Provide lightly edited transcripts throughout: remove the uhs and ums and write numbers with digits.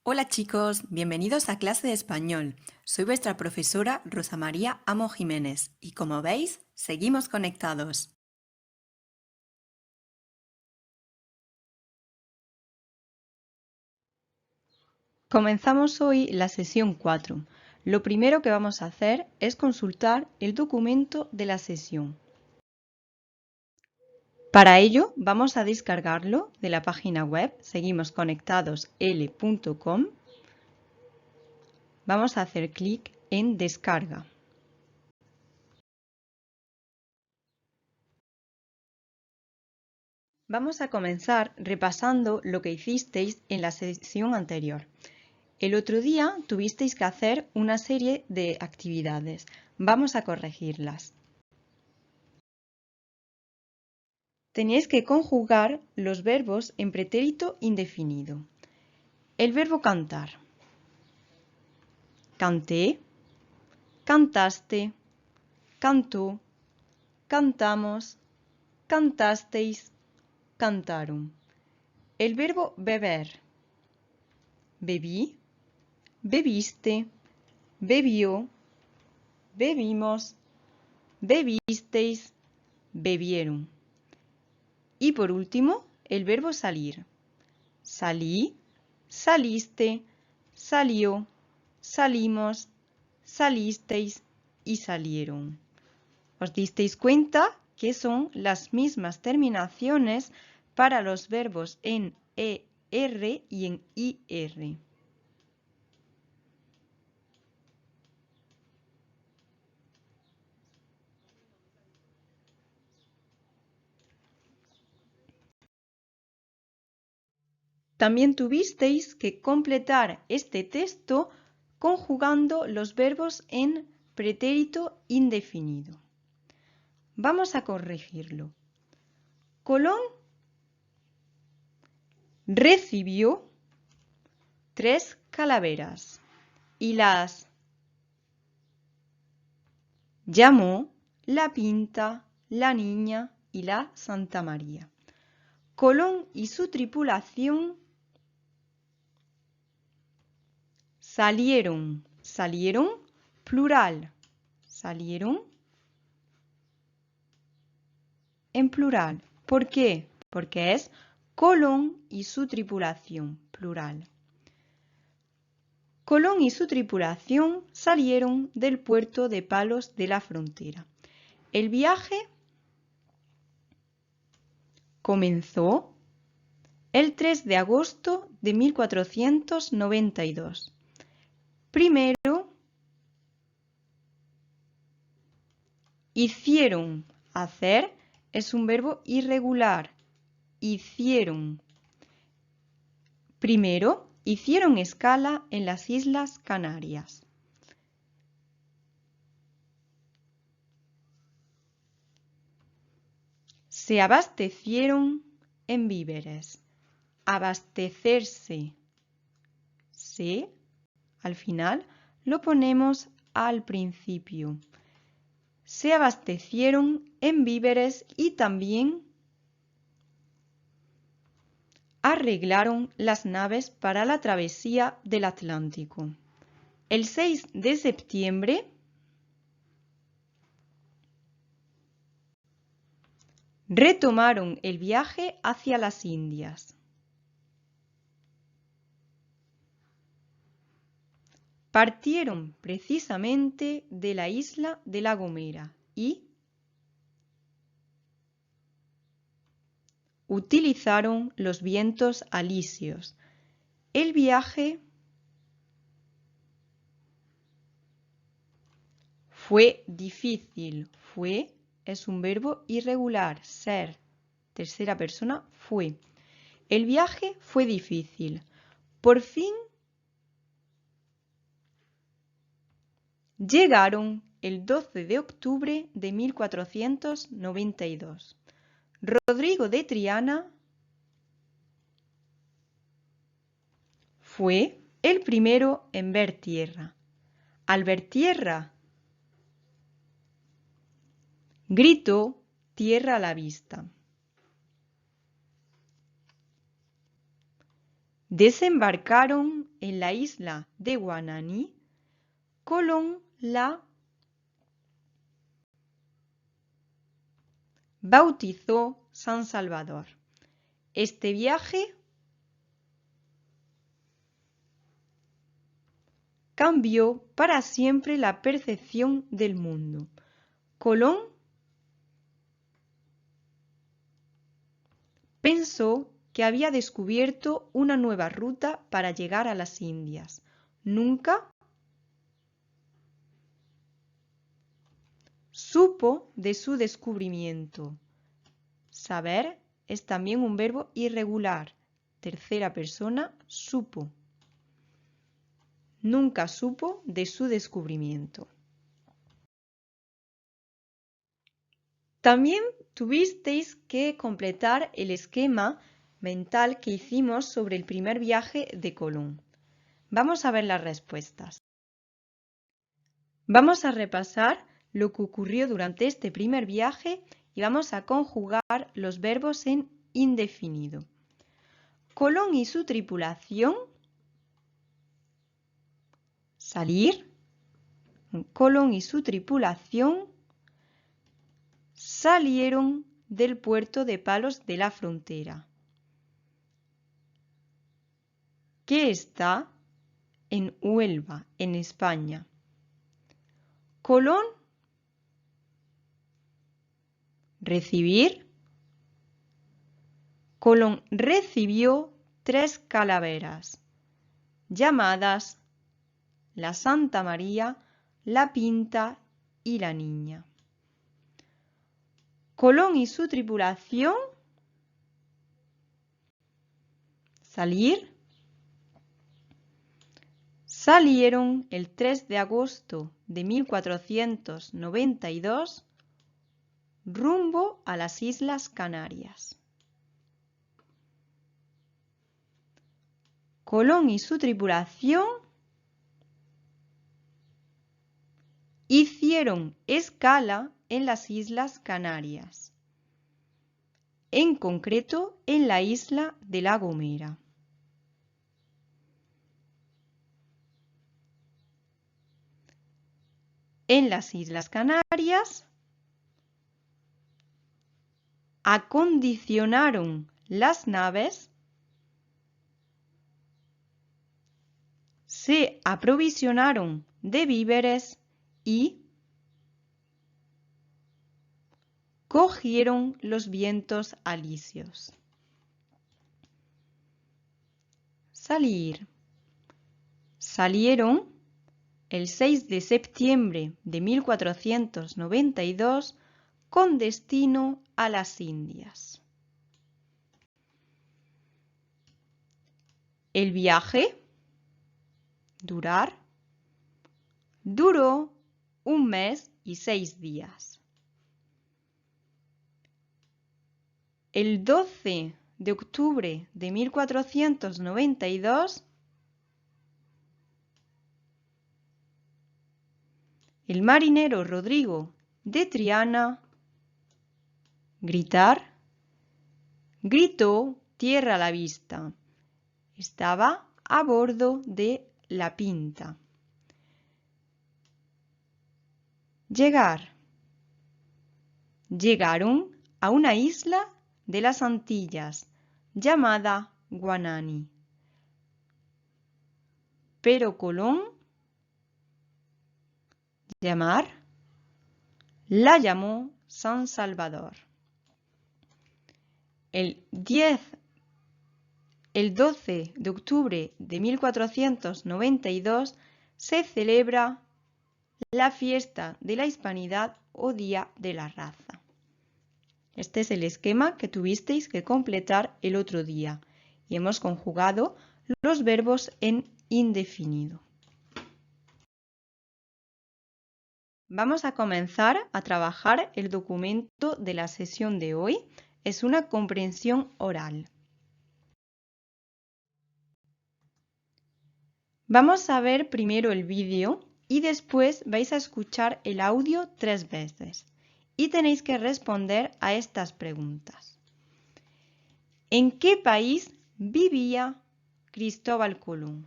Hola chicos, bienvenidos a clase de español. Soy vuestra profesora Rosa María Amo Jiménez y como veis, seguimos conectados. Comenzamos hoy la sesión 4. Lo primero que vamos a hacer es consultar el documento de la sesión. Para ello vamos a descargarlo de la página web seguimosconectadosl.com. Vamos a hacer clic en Descarga. Vamos a comenzar repasando lo que hicisteis en la sesión anterior. El otro día tuvisteis que hacer una serie de actividades. Vamos a corregirlas. Teníais que conjugar los verbos en pretérito indefinido. El verbo cantar. Canté, cantaste, cantó, cantamos, cantasteis, cantaron. El verbo beber. Bebí, bebiste, bebió, bebimos, bebisteis, bebieron. Y por último, el verbo salir. Salí, saliste, salió, salimos, salisteis y salieron. ¿Os disteis cuenta que son las mismas terminaciones para los verbos en ER y en IR? También tuvisteis que completar este texto conjugando los verbos en pretérito indefinido. Vamos a corregirlo. Colón recibió 3 calaveras y las llamó la Pinta, la Niña y la Santa María. Colón y su tripulación salieron plural, salieron en plural. ¿Por qué? Porque es Colón y su tripulación, plural. Colón y su tripulación salieron del puerto de Palos de la Frontera. El viaje comenzó el 3 de agosto de 1492. Primero, hicieron. Hacer es un verbo irregular. Hicieron. Primero, hicieron escala en las Islas Canarias. Se abastecieron en víveres. Abastecerse. Se, al final, lo ponemos al principio. Se abastecieron en víveres y también arreglaron las naves para la travesía del Atlántico. El 6 de septiembre retomaron el viaje hacia las Indias. Partieron precisamente de la isla de La Gomera y utilizaron los vientos alisios. El viaje fue difícil. Fue es un verbo irregular. Ser, tercera persona, fue. El viaje fue difícil. Por fin llegaron el 12 de octubre de 1492. Rodrigo de Triana fue el primero en ver tierra. Al ver tierra, gritó tierra a la vista. desembarcaron en la isla de Guanani, Colón la bautizó San Salvador. Este viaje cambió para siempre la percepción del mundo. Colón pensó que había descubierto una nueva ruta para llegar a las Indias. Nunca supo de su descubrimiento. Saber es también un verbo irregular. Tercera persona, supo. Nunca supo de su descubrimiento. También tuvisteis que completar el esquema mental que hicimos sobre el primer viaje de Colón. Vamos a ver las respuestas. Vamos a repasar lo que ocurrió durante este primer viaje y vamos a conjugar los verbos en indefinido. Colón y su tripulación. Salir. Colón y su tripulación salieron del puerto de Palos de la Frontera, que está en Huelva, en España. Colón, recibir. Colón recibió 3 calaveras, llamadas la Santa María, la Pinta y la Niña. Colón y su tripulación salieron el 3 de agosto de 1492 rumbo a las Islas Canarias. Colón y su tripulación hicieron escala en las Islas Canarias, en concreto en la isla de La Gomera. En las Islas Canarias acondicionaron las naves, se aprovisionaron de víveres y cogieron los vientos alisios. Salieron el 6 de septiembre de 1492 con destino a las Indias. El viaje duró 1 mes y 6 días. El 12 de octubre de 1492, el marinero Rodrigo de Triana gritó tierra a la vista. Estaba a bordo de la Pinta. Llegaron a una isla de las Antillas llamada Guanani. Pero Colón la llamó San Salvador. El 12 de octubre de 1492 se celebra la fiesta de la Hispanidad o Día de la Raza. Este es el esquema que tuvisteis que completar el otro día y hemos conjugado los verbos en indefinido. Vamos a comenzar a trabajar el documento de la sesión de hoy. Es una comprensión oral. Vamos a ver primero el vídeo y después vais a escuchar el audio 3 veces y tenéis que responder a estas preguntas. ¿En qué país vivía Cristóbal Colón?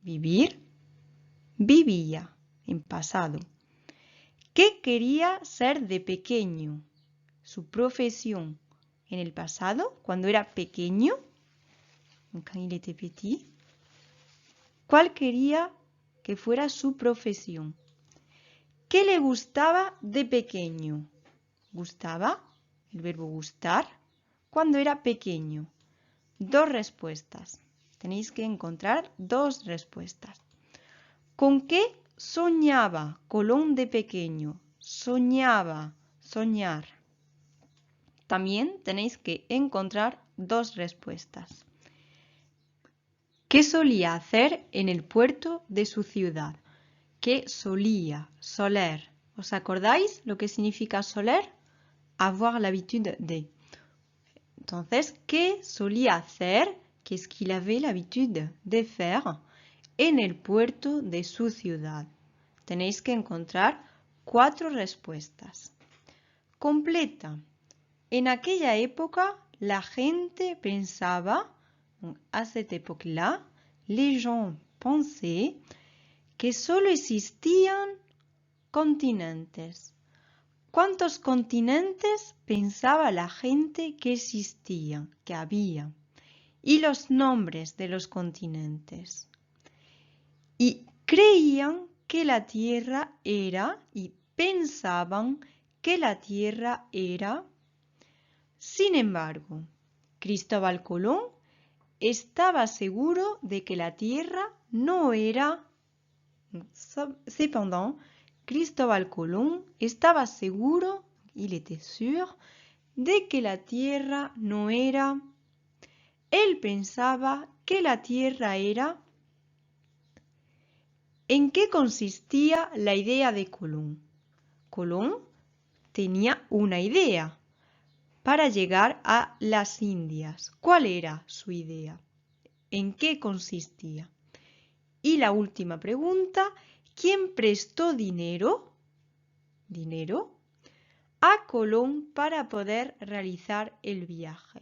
Vivir, vivía en pasado. ¿Qué quería ser de pequeño? Su profesión en el pasado, cuando era pequeño. Quand il était petit. ¿Cuál quería que fuera su profesión? ¿Qué le gustaba de pequeño? ¿Gustaba? El verbo gustar. Cuando era pequeño. Dos respuestas. Tenéis que encontrar dos respuestas. ¿Con qué soñaba Colón de pequeño? Soñaba, soñar. También tenéis que encontrar dos respuestas. ¿Qué solía hacer en el puerto de su ciudad? ¿Qué solía? Soler. ¿Os acordáis lo que significa soler? Avoir l'habitude de. Entonces, ¿qué solía hacer? Qu'est-ce qu'il avait l'habitude de faire en el puerto de su ciudad? Tenéis que encontrar cuatro respuestas. Completa. En aquella época, la gente pensaba, à cette époque-là, les gens pensaient que solo existían continentes. ¿Cuántos continentes pensaba la gente que existían, que había? Y los nombres de los continentes. Y creían que la Tierra era, y pensaban que la Tierra era. Sin embargo, Cristóbal Colón estaba seguro de que la Tierra no era. Cependant, Cristóbal Colón estaba seguro, il était sûr, de que la Tierra no era. Él pensaba que la Tierra era. ¿En qué consistía la idea de Colón? Colón tenía una idea para llegar a las Indias. ¿Cuál era su idea? ¿En qué consistía? Y la última pregunta, ¿quién prestó dinero a Colón para poder realizar el viaje?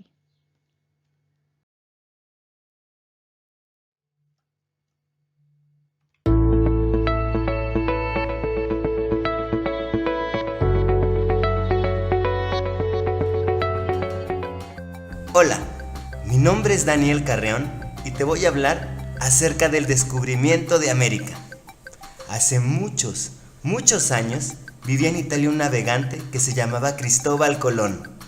Hola, mi nombre es Daniel Carreón y te voy a hablar acerca del descubrimiento de América. Hace muchos años vivía en Italia un navegante que se llamaba Cristóbal Colón.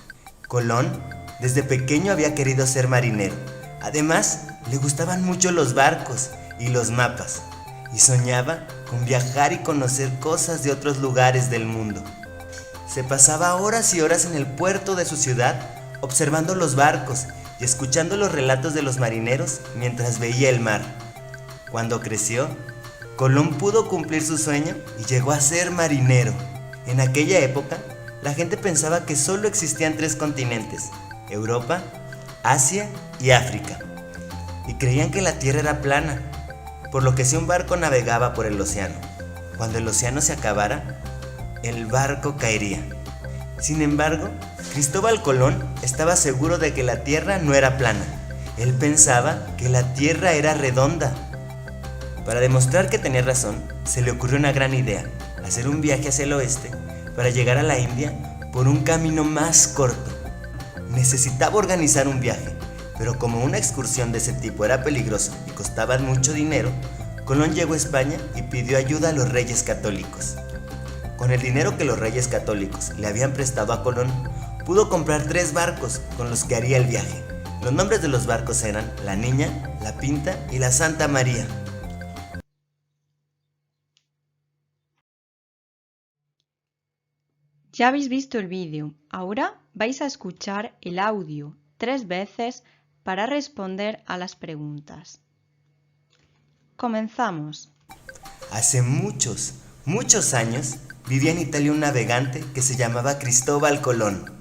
Colón desde pequeño había querido ser marinero. Además, le gustaban mucho los barcos y los mapas y soñaba con viajar y conocer cosas de otros lugares del mundo. Se pasaba horas y horas en el puerto de su ciudad observando los barcos y escuchando los relatos de los marineros mientras veía el mar. Cuando creció, Colón pudo cumplir su sueño y llegó a ser marinero. En aquella época, la gente pensaba que solo existían 3 continentes: Europa, Asia y África. Y creían que la Tierra era plana, por lo que si un barco navegaba por el océano, cuando el océano se acabara, el barco caería. Sin embargo, Cristóbal Colón estaba seguro de que la Tierra no era plana. Él pensaba que la Tierra era redonda. Para demostrar que tenía razón, se le ocurrió una gran idea: hacer un viaje hacia el oeste para llegar a la India por un camino más corto. Necesitaba organizar un viaje, pero como una excursión de ese tipo era peligrosa y costaba mucho dinero, Colón llegó a España y pidió ayuda a los reyes católicos. Con el dinero que los reyes católicos le habían prestado a Colón, pudo comprar 3 barcos con los que haría el viaje. Los nombres de los barcos eran La Niña, La Pinta y la Santa María. Ya habéis visto el vídeo, ahora vais a escuchar el audio 3 veces para responder a las preguntas. Comenzamos. Hace muchos años vivía en Italia un navegante que se llamaba Cristóbal Colón.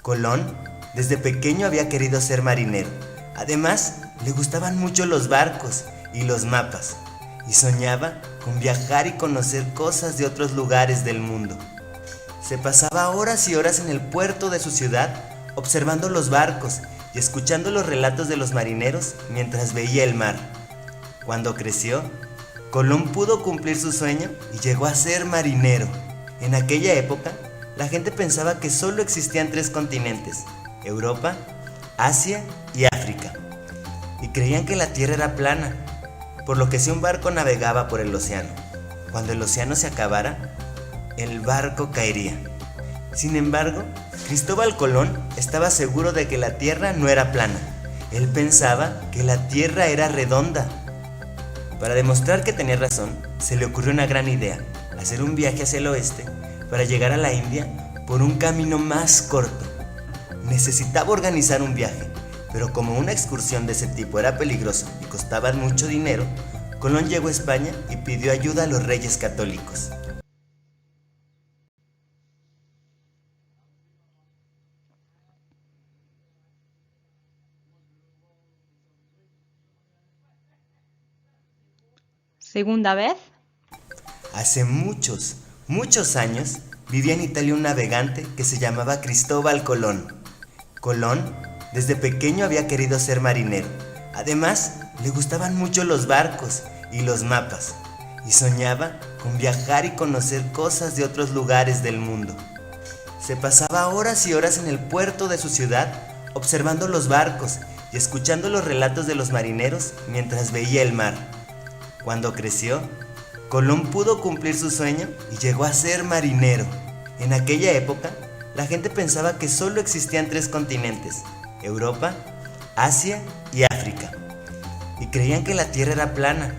Colón desde pequeño había querido ser marinero. Además, le gustaban mucho los barcos y los mapas y soñaba con viajar y conocer cosas de otros lugares del mundo. Se pasaba horas y horas en el puerto de su ciudad observando los barcos y escuchando los relatos de los marineros mientras veía el mar. Cuando creció, Colón pudo cumplir su sueño y llegó a ser marinero. En aquella época, la gente pensaba que solo existían 3 continentes: Europa, Asia y África. Y creían que la Tierra era plana, por lo que si un barco navegaba por el océano, cuando el océano se acabara, el barco caería. Sin embargo, Cristóbal Colón estaba seguro de que la Tierra no era plana. Él pensaba que la Tierra era redonda. Para demostrar que tenía razón, se le ocurrió una gran idea: hacer un viaje hacia el oeste para llegar a la India por un camino más corto. Necesitaba organizar un viaje, pero como una excursión de ese tipo era peligrosa y costaba mucho dinero, Colón llegó a España y pidió ayuda a los reyes católicos. Segunda vez. Hace muchos años, vivía en Italia un navegante que se llamaba Cristóbal Colón. Colón, desde pequeño había querido ser marinero. Además, le gustaban mucho los barcos y los mapas, y soñaba con viajar y conocer cosas de otros lugares del mundo. Se pasaba horas y horas en el puerto de su ciudad, observando los barcos y escuchando los relatos de los marineros mientras veía el mar. Cuando creció, Colón pudo cumplir su sueño y llegó a ser marinero. En aquella época, la gente pensaba que solo existían 3 continentes: Europa, Asia y África. Y creían que la Tierra era plana,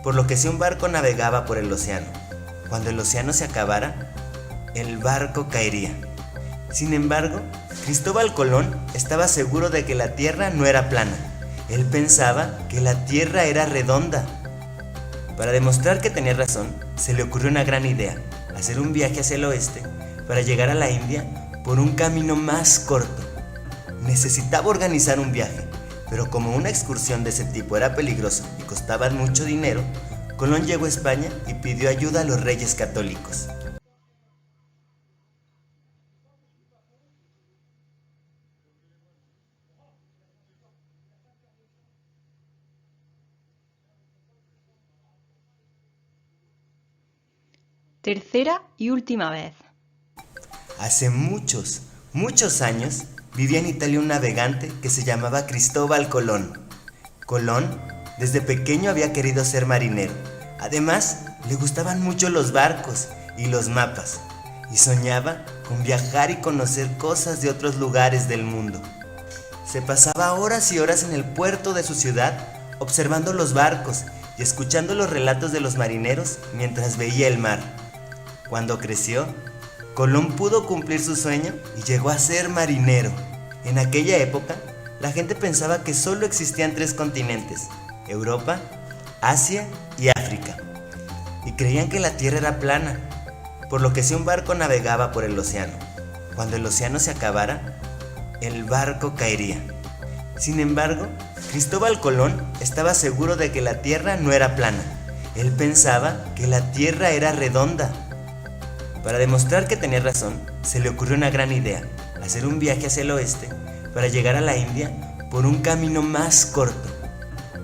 por lo que si un barco navegaba por el océano, cuando el océano se acabara, el barco caería. Sin embargo, Cristóbal Colón estaba seguro de que la Tierra no era plana. Él pensaba que la Tierra era redonda. Para demostrar que tenía razón, se le ocurrió una gran idea: hacer un viaje hacia el oeste para llegar a la India por un camino más corto. Necesitaba organizar un viaje, pero como una excursión de ese tipo era peligrosa y costaba mucho dinero, Colón llegó a España y pidió ayuda a los reyes católicos. Tercera y última vez. Hace muchos años, vivía en Italia un navegante que se llamaba Cristóbal Colón. Colón, desde pequeño había querido ser marinero. Además, le gustaban mucho los barcos y los mapas, y soñaba con viajar y conocer cosas de otros lugares del mundo. Se pasaba horas y horas en el puerto de su ciudad, observando los barcos y escuchando los relatos de los marineros mientras veía el mar. Cuando creció, Colón pudo cumplir su sueño y llegó a ser marinero. En aquella época, la gente pensaba que solo existían 3 continentes: Europa, Asia y África. Y creían que la Tierra era plana, por lo que si un barco navegaba por el océano, cuando el océano se acabara, el barco caería. Sin embargo, Cristóbal Colón estaba seguro de que la Tierra no era plana. Él pensaba que la Tierra era redonda. Para demostrar que tenía razón, se le ocurrió una gran idea: hacer un viaje hacia el oeste para llegar a la India por un camino más corto.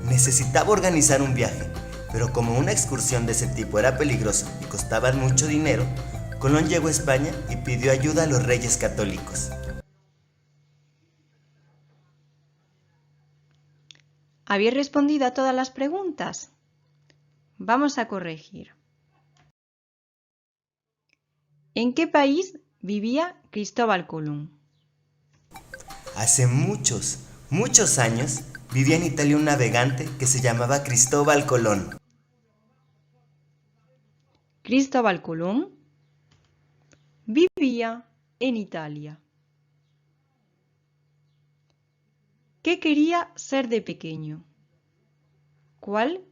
Necesitaba organizar un viaje, pero como una excursión de ese tipo era peligrosa y costaba mucho dinero, Colón llegó a España y pidió ayuda a los reyes católicos. ¿Habéis respondido a todas las preguntas? Vamos a corregir. ¿En qué país vivía Cristóbal Colón? Hace muchos años, vivía en Italia un navegante que se llamaba Cristóbal Colón. Cristóbal Colón vivía en Italia. ¿Qué quería ser de pequeño? ¿Cuál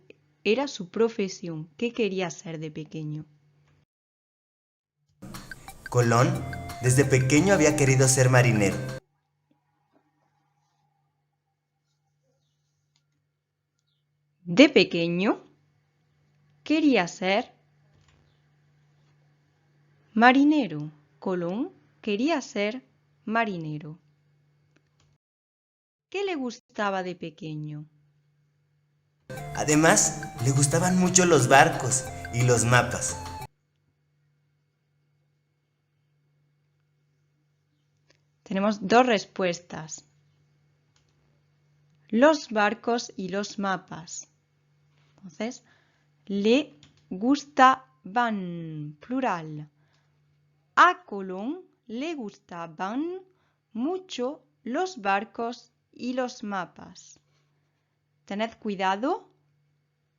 era su profesión? ¿Qué quería ser de pequeño? Colón, desde pequeño había querido ser marinero. De pequeño quería ser marinero. Colón quería ser marinero. ¿qué le gustaba de pequeño? Además, le gustaban mucho los barcos y los mapas. Tenemos dos respuestas. Los barcos y los mapas. Entonces, le gustaban, plural. A Colón le gustaban mucho los barcos y los mapas. Tened cuidado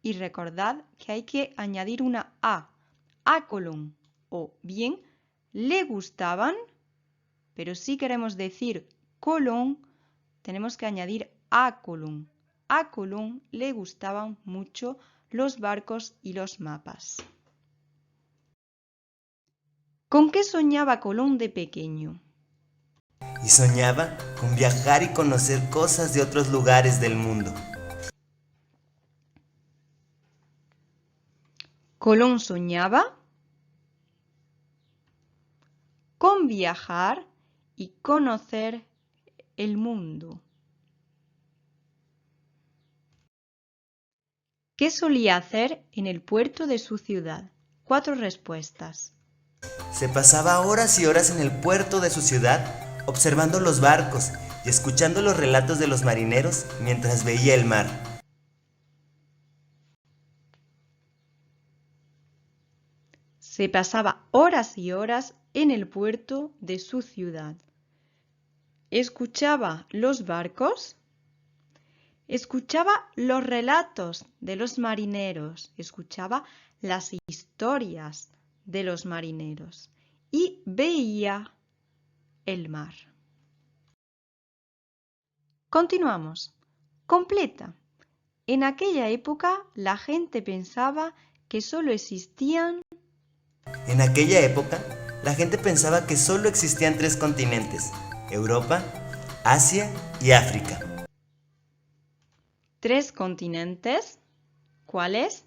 y recordad que hay que añadir una A Colón. O bien, le gustaban, pero si queremos decir Colón, tenemos que añadir a Colón. A Colón le gustaban mucho los barcos y los mapas. ¿Con qué soñaba Colón de pequeño? Y soñaba con viajar y conocer cosas de otros lugares del mundo. Colón soñaba con viajar y conocer el mundo. ¿Qué solía hacer en el puerto de su ciudad? 4 respuestas. Se pasaba horas y horas en el puerto de su ciudad observando los barcos y escuchando los relatos de los marineros mientras veía el mar. Se pasaba horas y horas en el puerto de su ciudad. Escuchaba los barcos, escuchaba los relatos de los marineros, escuchaba las historias de los marineros y veía el mar. Continuamos. Completa. En aquella época la gente pensaba que solo existían. En aquella época, la gente pensaba que solo existían 3 continentes: Europa, Asia y África. 3 continentes. ¿Cuáles?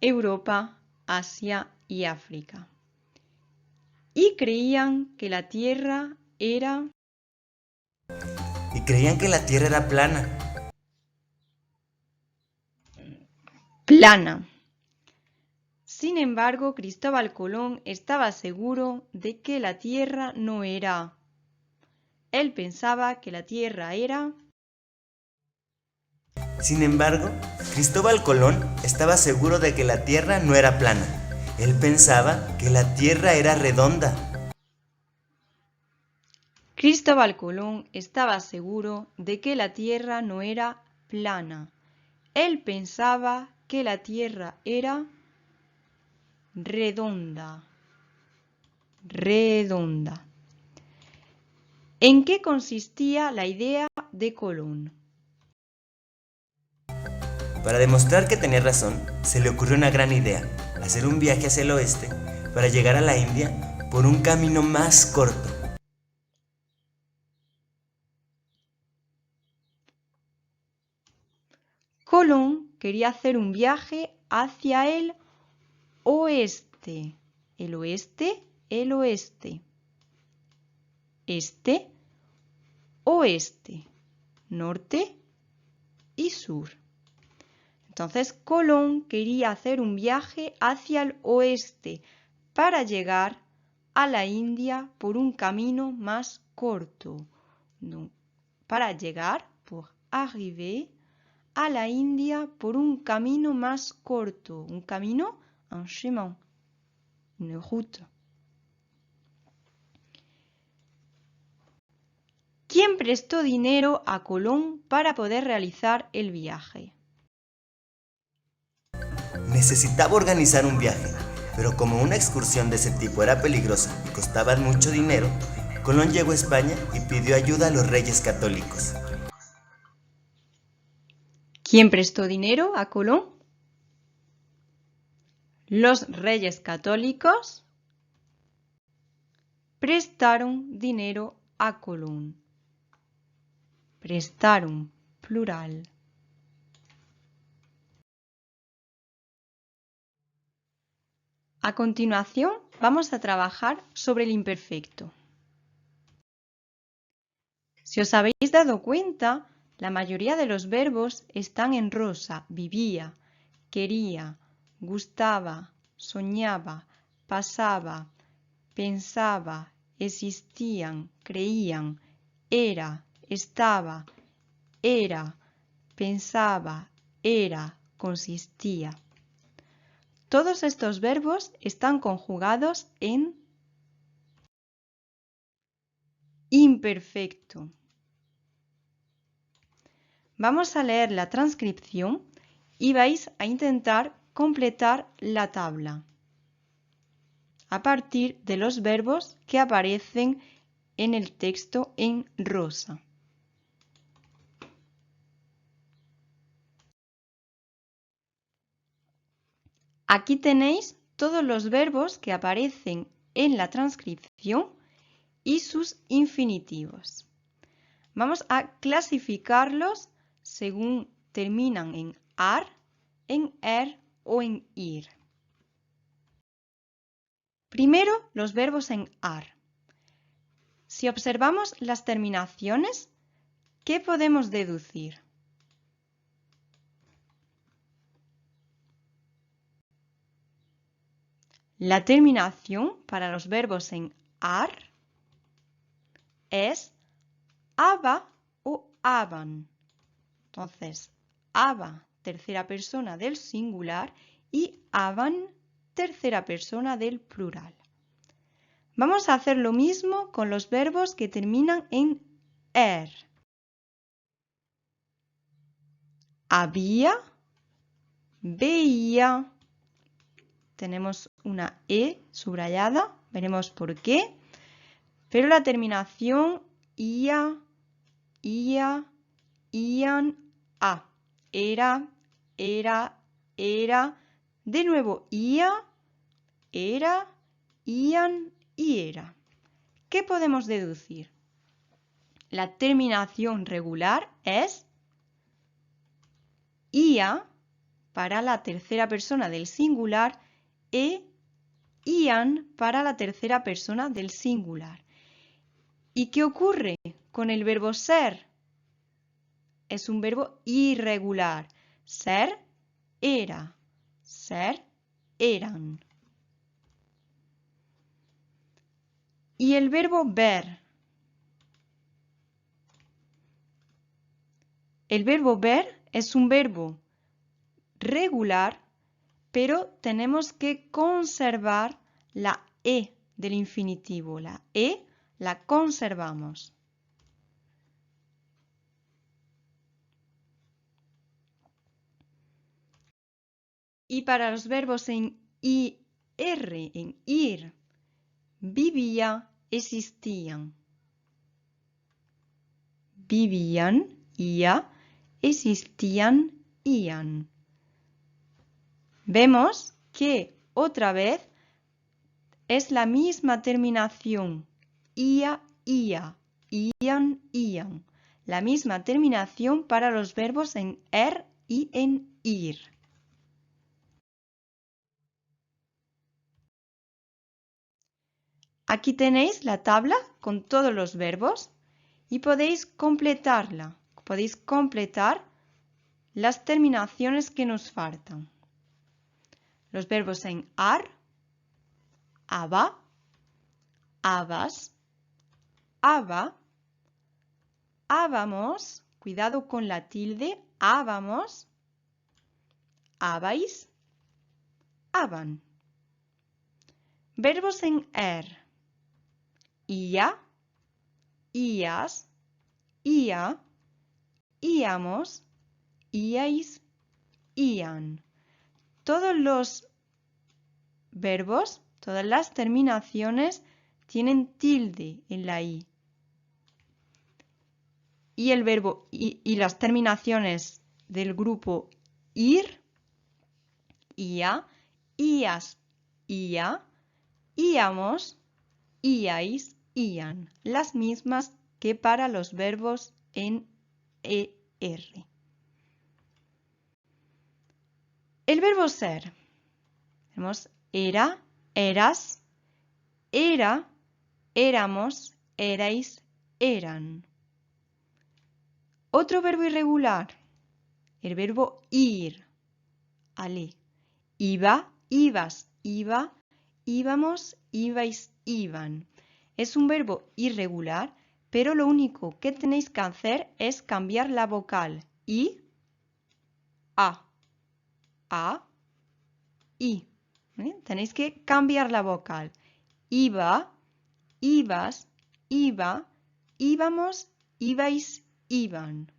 Europa, Asia y África. Y creían que la Tierra era plana. plana. Sin embargo, Cristóbal Colón estaba seguro de que la Tierra no era. Él pensaba que la Tierra era. Sin embargo, Cristóbal Colón estaba seguro de que la Tierra no era plana. Él pensaba que la Tierra era redonda. Cristóbal Colón estaba seguro de que la Tierra no era plana. Él pensaba que la Tierra era redonda. Redonda. ¿En qué consistía la idea de Colón? Para demostrar que tenía razón, se le ocurrió una gran idea: hacer un viaje hacia el oeste para llegar a la India por un camino más corto. Colón quería hacer un viaje hacia el oeste. El oeste, el oeste. Este, oeste. Norte y sur. Entonces Colón quería hacer un viaje hacia el oeste para llegar a la India por un camino más corto. Para llegar, pour arriver, a la India por un camino más corto. Un camino, un chemin, une route. ¿Quién prestó dinero a Colón para poder realizar el viaje? Necesitaba organizar un viaje, pero como una excursión de ese tipo era peligrosa y costaba mucho dinero, Colón llegó a España y pidió ayuda a los reyes católicos. ¿Quién prestó dinero a Colón? Los reyes católicos prestaron dinero a Colón. Prestaron, plural. A continuación, vamos a trabajar sobre el imperfecto. Si Si os habéis dado cuenta, la mayoría de los verbos están en rosa: vivía, quería, gustaba, soñaba, pasaba, pensaba, existían, creían, era, estaba, era, pensaba, era, consistía. Todos estos verbos están conjugados en imperfecto. Vamos a leer la transcripción y vais a intentar completar la tabla a partir de los verbos que aparecen en el texto en rosa. Aquí tenéis todos los verbos que aparecen en la transcripción y sus infinitivos. Vamos a clasificarlos según terminan en ar, en er o en ir. Primero, los verbos en ar. Si observamos las terminaciones, ¿qué podemos deducir? La terminación para los verbos en ar es aba o aban. Entonces, aba, tercera persona del singular, y aban, tercera persona del plural. Vamos a hacer lo mismo con los verbos que terminan en er. Había, veía. Tenemos una E subrayada, veremos por qué. Pero la terminación ia, ia, ian, a. Era, era, era. De nuevo ia, era, ian y era. ¿Qué podemos deducir? La terminación regular es ia para la tercera persona del singular e ian para la tercera persona del singular. ¿Y qué ocurre con el verbo ser? Es un verbo irregular. Ser, era. Ser, eran. Y el verbo ver. El verbo ver es un verbo regular, pero tenemos que conservar la E del infinitivo. La E la conservamos. Y para los verbos en IR, en ir, vivía, existían. Vivían, ia, existían, ian. Vemos que otra vez es la misma terminación, ia, ia, ian, ian. La misma terminación para los verbos en er y en ir. Aquí tenéis la tabla con todos los verbos y podéis completarla. Podéis completar las terminaciones que nos faltan. Los verbos en ar, aba, abas, aba, ábamos, cuidado con la tilde, ábamos, abais, aban. Verbos en er, ia, ias, ia, íamos, íais, ían. Todos los verbos, todas las terminaciones tienen tilde en la i. Y el verbo y las terminaciones del grupo ir, ia, ias, ia, íamos, íais, ían. Las mismas que para los verbos en er. El verbo ser. Tenemos era, eras, era, éramos, erais, eran. Otro verbo irregular, el verbo ir, aller. Iba, ibas, iba, íbamos, ibais, iban. Es un verbo irregular, pero lo único que tenéis que hacer es cambiar la vocal i, a, i. Tenéis que cambiar la vocal. Iba, ibas, iba, íbamos, ibais, iban.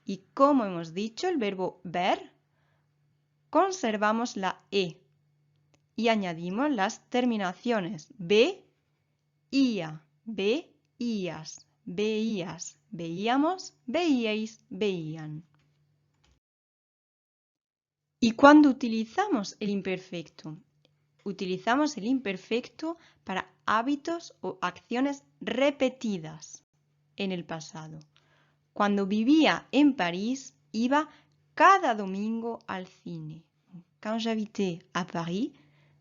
Y como hemos dicho, el verbo ver, conservamos la e y añadimos las terminaciones be, ia, veías, veías, veíamos, veíais, veían. ¿Y cuándo utilizamos el imperfecto? Utilizamos el imperfecto para hábitos o acciones repetidas en el pasado. Cuando vivía en París, iba cada domingo al cine. Quand j'habitais à Paris,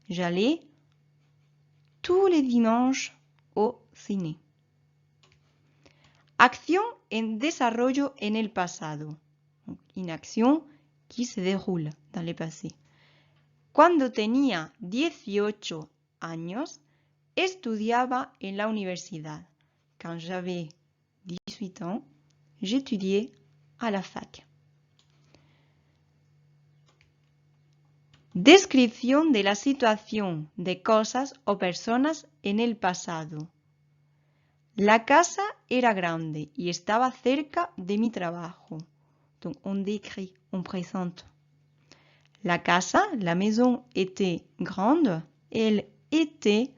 j'allais tous les dimanches au cine. Acción en desarrollo en el pasado. Une action qui se déroule dans le passé. Cuando tenía 18 años, estudiaba en la universidad. Quand j'avais 18 ans, j'étudiais à la fac. Descripción de la situación de cosas o personas en el pasado. La casa era grande y estaba cerca de mi trabajo. Donc on décrit, on présente. La casa, la maison était grande et elle était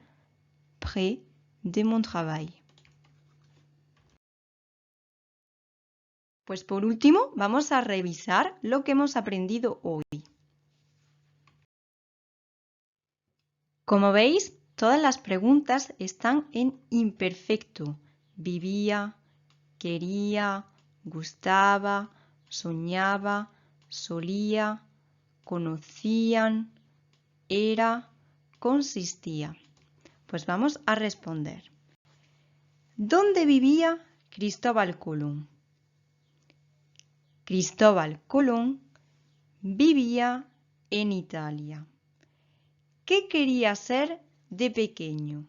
près de mon travail. Pues por último, vamos a revisar lo que hemos aprendido hoy. Como veis, todas las preguntas están en imperfecto. Vivía, quería, gustaba, soñaba, solía, conocían, era, consistía. Pues vamos a responder. ¿Dónde vivía Cristóbal Colón? Cristóbal Colón vivía en Italia. ¿Qué quería ser de pequeño?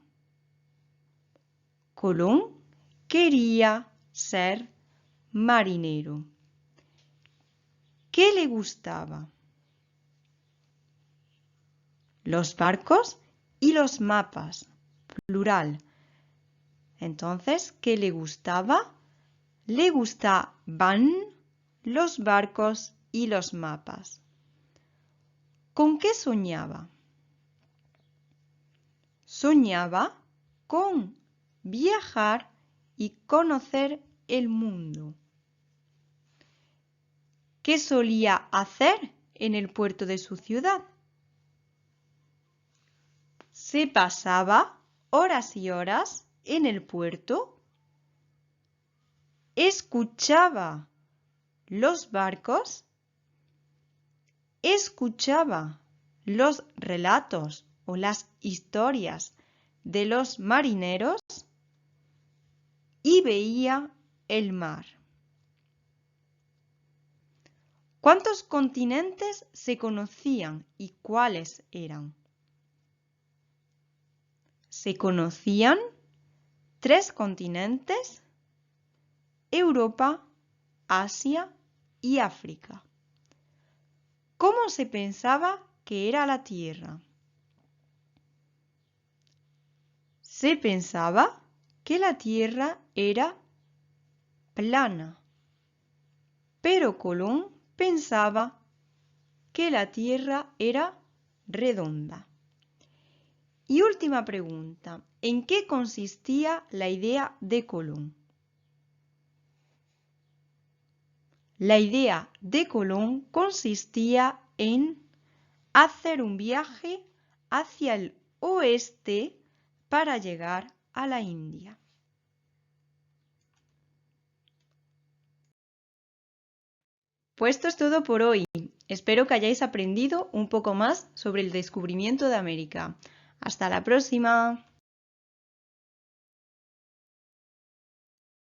Colón quería ser marinero. ¿Qué le gustaba? Los barcos y los mapas, plural. Entonces, ¿qué le gustaba? Le gustaban los barcos y los mapas. ¿Con qué soñaba? Soñaba con viajar y conocer el mundo. ¿Qué solía hacer en el puerto de su ciudad? Se pasaba horas y horas en el puerto, escuchaba los barcos, escuchaba los relatos o las historias de los marineros y veía el mar. ¿Cuántos continentes se conocían y cuáles eran? Se conocían 3 continentes: Europa, Asia y África. ¿Cómo se pensaba que era la Tierra? Se pensaba que la Tierra era plana, pero Colón pensaba que la Tierra era redonda. Y última pregunta, ¿en qué consistía la idea de Colón? La idea de Colón consistía en hacer un viaje hacia el oeste para llegar a la India. Pues esto es todo por hoy. Espero que hayáis aprendido un poco más sobre el descubrimiento de América. ¡Hasta la próxima!